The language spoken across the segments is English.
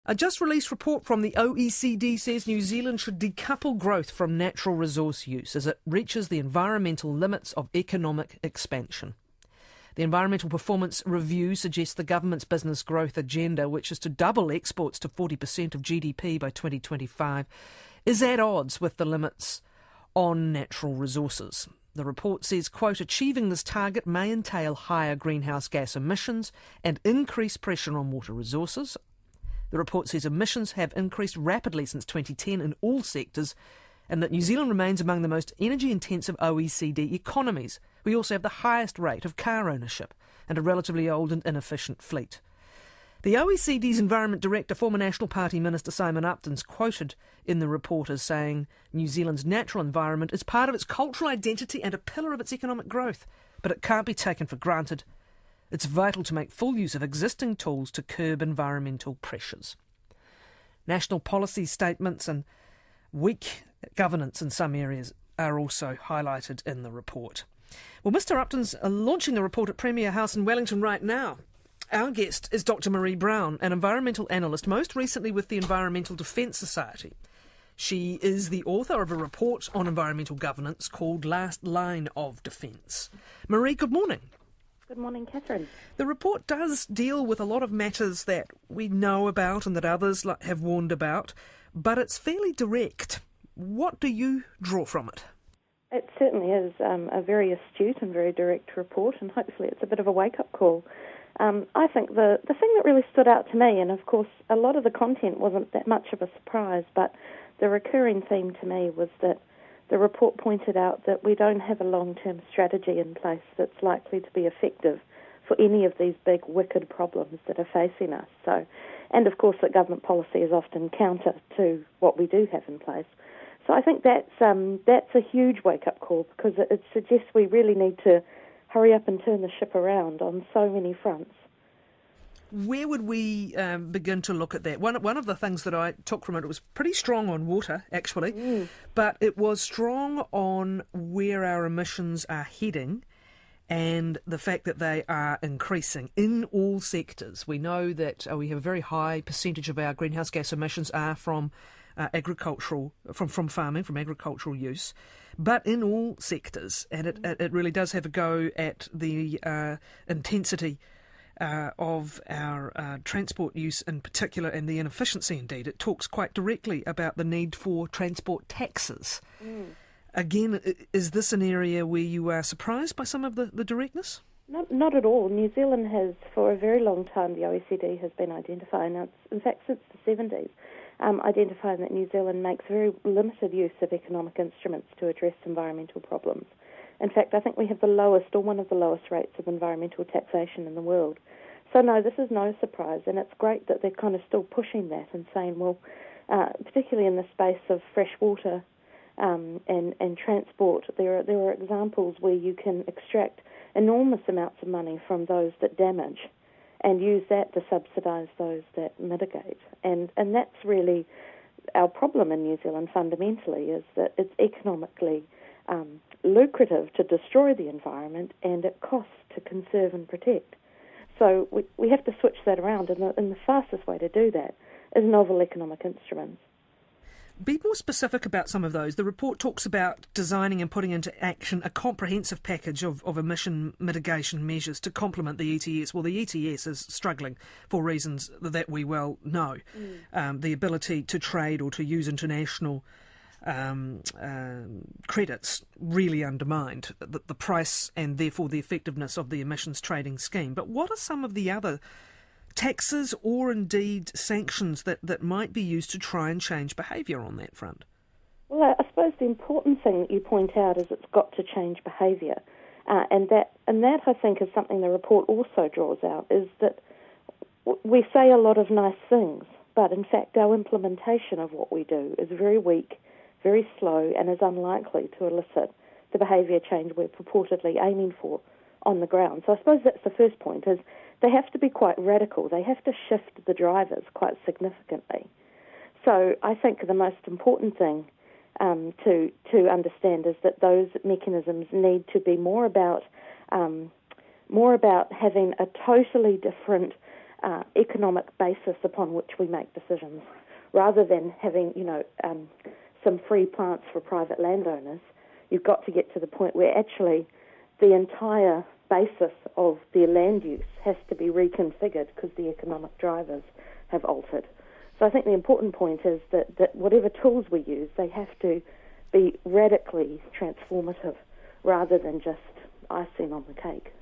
A just-released report from the OECD says New Zealand should decouple growth from natural resource use as it reaches the environmental limits of economic expansion. The Environmental Performance Review suggests the government's business growth agenda, which is to double exports to 40% of GDP by 2025, is at odds with the limits on natural resources. The report says, quote, achieving this target may entail higher greenhouse gas emissions and increased pressure on water resources. The report says emissions have increased rapidly since 2010 in all sectors and that New Zealand remains among the most energy-intensive OECD economies. We also have the highest rate of car ownership and a relatively old and inefficient fleet. The OECD's Environment Director, former National Party Minister Simon Upton's quoted in the report as saying New Zealand's natural environment is part of its cultural identity and a pillar of its economic growth, but it can't be taken for granted. It's vital to make full use of existing tools to curb environmental pressures. National policy statements and weak governance in some areas are also highlighted in the report. Well, Mr Upton's launching the report at Premier House in Wellington right now. Our guest is Dr Marie Brown, an environmental analyst, most recently with the Environmental Defence Society. She is the author of a report on environmental governance called Last Line of Defence. Marie, good morning. Good morning, Catherine. The report does deal with a lot of matters that we know about and that others have warned about, but it's fairly direct. What do you draw from it? It certainly is a very astute and very direct report, and hopefully it's a bit of a wake-up call. I think the thing that really stood out to me, and of course a lot of the content wasn't that much of a surprise, but the recurring theme to me was that the report pointed out that we don't have a long-term strategy in place that's likely to be effective for any of these big, wicked problems that are facing us. So, and of course that government policy is often counter to what we do have in place. So I think that's a huge wake-up call because it suggests we really need to hurry up and turn the ship around on so many fronts. Where would we begin to look at that? One of the things that I took from it was pretty strong on water, actually, but it was strong on where our emissions are heading and the fact that they are increasing in all sectors. We know that we have a very high percentage of our greenhouse gas emissions are from agricultural use, but in all sectors, and it really does have a go at the intensity of our transport use in particular and the inefficiency indeed. It talks quite directly about the need for transport taxes. Again, is this an area where you are surprised by some of the directness? Not at all. New Zealand has, for a very long time, the OECD has been identifying, in fact since the 70s, identifying that New Zealand makes very limited use of economic instruments to address environmental problems. In fact, I think we have the lowest or one of the lowest rates of environmental taxation in the world. So no, this is no surprise, and it's great that they're kind of still pushing that and saying, well, particularly in the space of fresh water and transport, there are examples where you can extract enormous amounts of money from those that damage and use that to subsidise those that mitigate. And that's really our problem in New Zealand fundamentally, is that it's economically lucrative to destroy the environment and it costs to conserve and protect. So we have to switch that around, and the fastest way to do that is novel economic instruments. Be more specific about some of those. The report talks about designing and putting into action a comprehensive package of emission mitigation measures to complement the ETS. Well, the ETS is struggling for reasons that we well know. The ability to trade or to use international credits really undermined the price and therefore the effectiveness of the emissions trading scheme. But what are some of the other taxes or indeed sanctions that might be used to try and change behaviour on that front? Well, I suppose the important thing that you point out is it's got to change behaviour. And that I think is something the report also draws out, is that we say a lot of nice things, but in fact our implementation of what we do is very weak, very slow, and is unlikely to elicit the behaviour change we're purportedly aiming for on the ground. So I suppose that's the first point, is they have to be quite radical. They have to shift the drivers quite significantly. So I think the most important thing to understand is that those mechanisms need to be more about having a totally different economic basis upon which we make decisions. Rather than having, some free plants for private landowners, you've got to get to the point where actually the entire basis of their land use has to be reconfigured because the economic drivers have altered. So I think the important point is that whatever tools we use, they have to be radically transformative rather than just icing on the cake.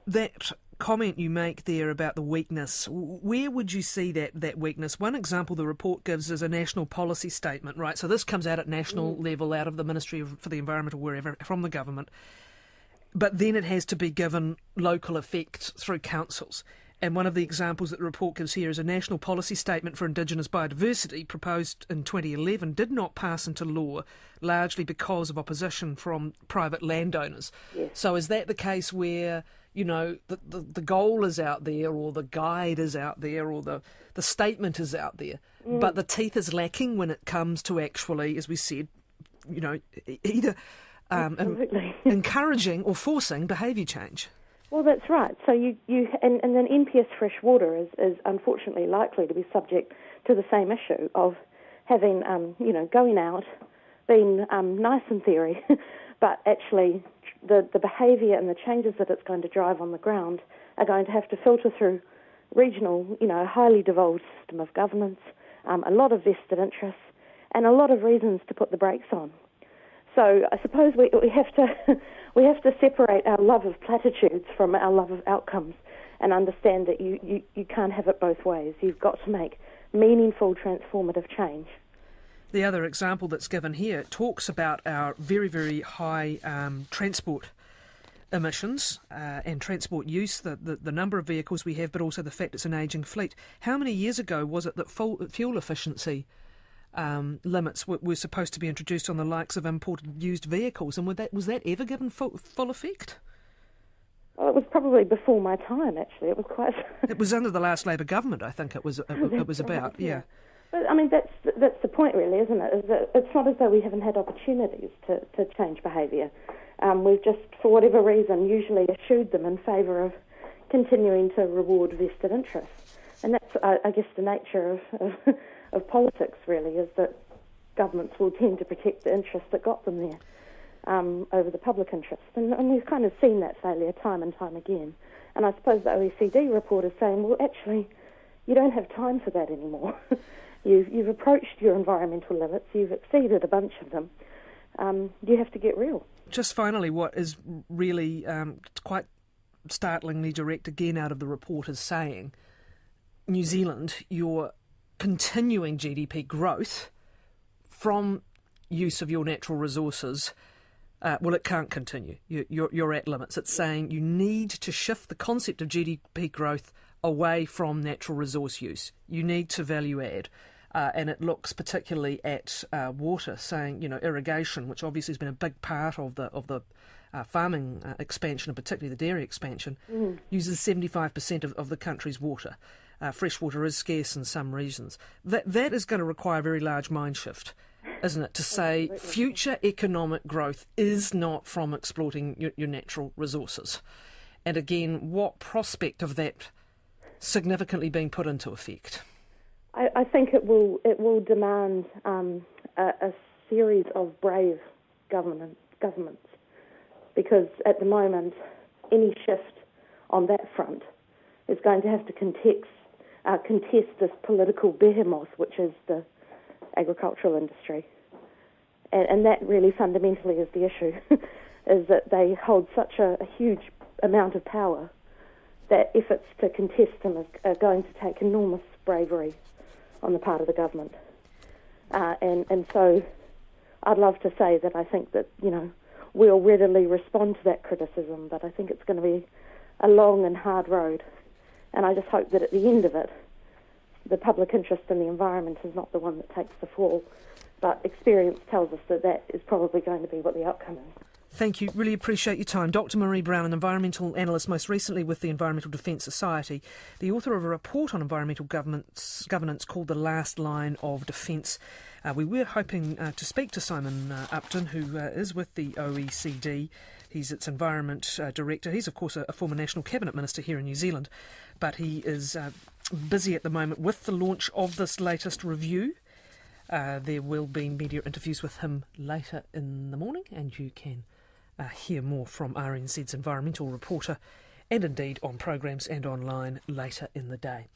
That comment you make there about the weakness, where would you see that weakness? One example the report gives is a national policy statement, right? So this comes out at national level, out of the Ministry for the Environment or wherever, from the government. But then it has to be given local effect through councils. And one of the examples that the report gives here is a national policy statement for Indigenous biodiversity proposed in 2011 did not pass into law, largely because of opposition from private landowners. Yes. So is that the case where, the goal is out there, or the guide is out there, or the statement is out there, but the teeth is lacking when it comes to actually, as we said, either encouraging or forcing behaviour change? Well, that's right. So and then Impious fresh water is unfortunately likely to be subject to the same issue of having, going out, being nice in theory, but actually the behaviour and the changes that it's going to drive on the ground are going to have to filter through regional, highly devolved system of governance, a lot of vested interests, and a lot of reasons to put the brakes on. So I suppose we have to separate our love of platitudes from our love of outcomes and understand that you can't have it both ways. You've got to make meaningful, transformative change. The other example that's given here talks about our very, very high transport emissions and transport use, the number of vehicles we have, but also the fact it's an ageing fleet. How many years ago was it that fuel efficiency limits were supposed to be introduced on the likes of imported used vehicles, and was that ever given full effect? Well, it was probably before my time, actually. It was quite... It was under the last Labour government, I think it was about, yeah. But, that's the point, really, isn't it? Is that it's not as though we haven't had opportunities to change behaviour. We've just, for whatever reason, usually eschewed them in favour of continuing to reward vested interests. And that's, I guess, the nature of politics, really, is that governments will tend to protect the interests that got them there over the public interest. And we've kind of seen that failure time and time again. And I suppose the OECD report is saying, well, actually, you don't have time for that anymore. You've approached your environmental limits, you've exceeded a bunch of them. You have to get real. Just finally, what is really quite startlingly direct again out of the report is saying, New Zealand, your continuing GDP growth from use of your natural resources, it can't continue. You're at limits. It's saying you need to shift the concept of GDP growth away from natural resource use. You need to value add. And it looks particularly at water, saying, irrigation, which obviously has been a big part of the farming expansion, and particularly the dairy expansion, uses 75% of the country's water. Fresh water is scarce in some regions. That is going to require a very large mind shift, isn't it, to say future economic growth is not from exploiting your natural resources. And again, what prospect of that significantly being put into effect? I think it will demand a series of brave governments, because at the moment any shift on that front is going to have to contest this political behemoth, which is the agricultural industry. And that really fundamentally is the issue, is that they hold such a huge amount of power that efforts to contest them are going to take enormous bravery on the part of the government. And so I'd love to say that I think that, we'll readily respond to that criticism, but I think it's going to be a long and hard road. And I just hope that at the end of it, the public interest in the environment is not the one that takes the fall. But experience tells us that is probably going to be what the outcome is. Thank you. Really appreciate your time. Dr. Marie Brown, an environmental analyst, most recently with the Environmental Defence Society, the author of a report on environmental governance called The Last Line of Defence. We were hoping to speak to Simon Upton, who is with the OECD, He's its Environment Director. He's, of course, a former National Cabinet Minister here in New Zealand, but he is busy at the moment with the launch of this latest review. There will be media interviews with him later in the morning, and you can hear more from RNZ's environmental reporter, and indeed on programs and online later in the day.